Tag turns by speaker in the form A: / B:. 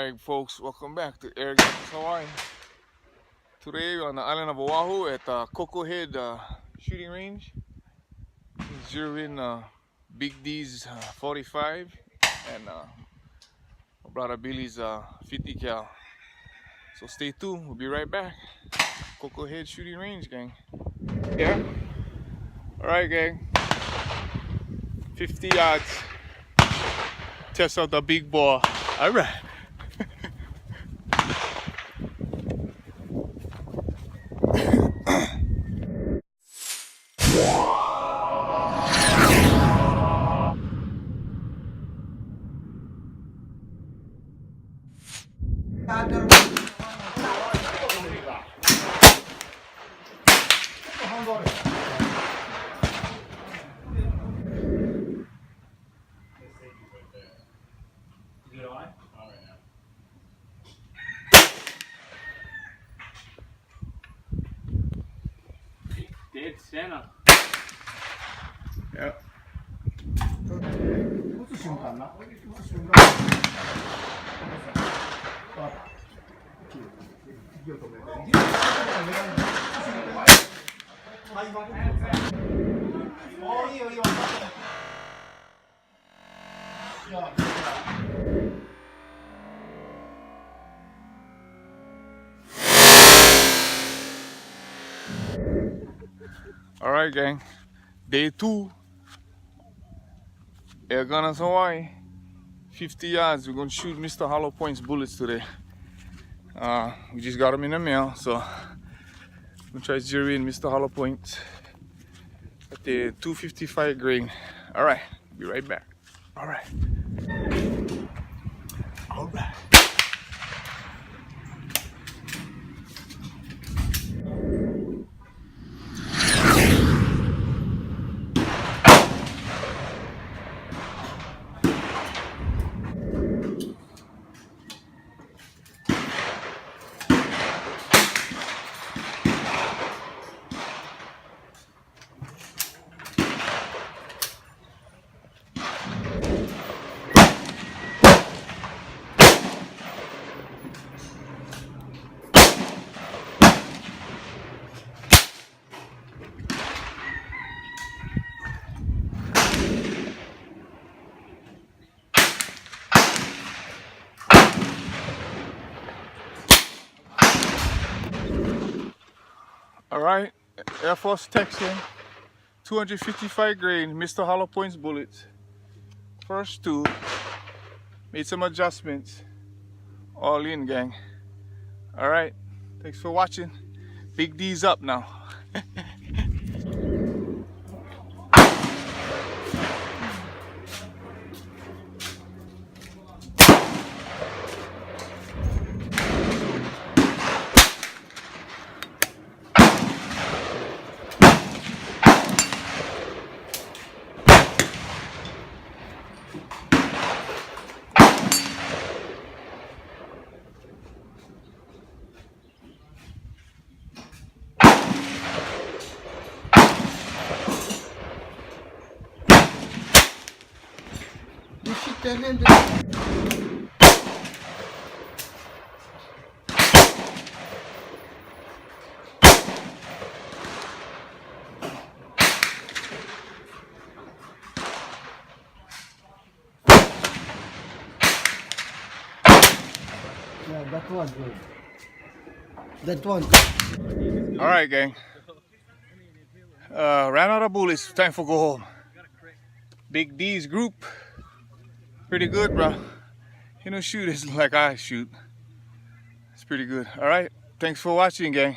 A: Alright folks, welcome back to Air Guns Hawaii. Today we're on the island of Oahu at Coco Head shooting range. Zeroing Big D's 45 and my brother Billy's 50 cal. So stay tuned, we'll be right back. Coco Head shooting range, gang. Yeah? Alright gang. 50 yards. Test out the big ball. Alright.
B: Dead center.
A: Yeah. Alright gang, day 2, Air Gunners Hawaii, 50 yards. We're going to shoot Mr. Hollow Point's bullets today. We just got them in the mail, so I'm going to try to zero in Mr. Hollow Point at the 255 grain. Alright, be right back. Alright. Alright. Alright, Air Force Texan, 255 grain, Mr. Hollow Point's bullets. First 2, made some adjustments, all in gang. Alright, thanks for watching. Big D's up now.
C: Yeah, that one good. That one.
A: Alright gang. Ran out of bullets, time for go home. Big D's group. Pretty good, bro. You know, shooters like I shoot. It's pretty good. Alright, thanks for watching gang.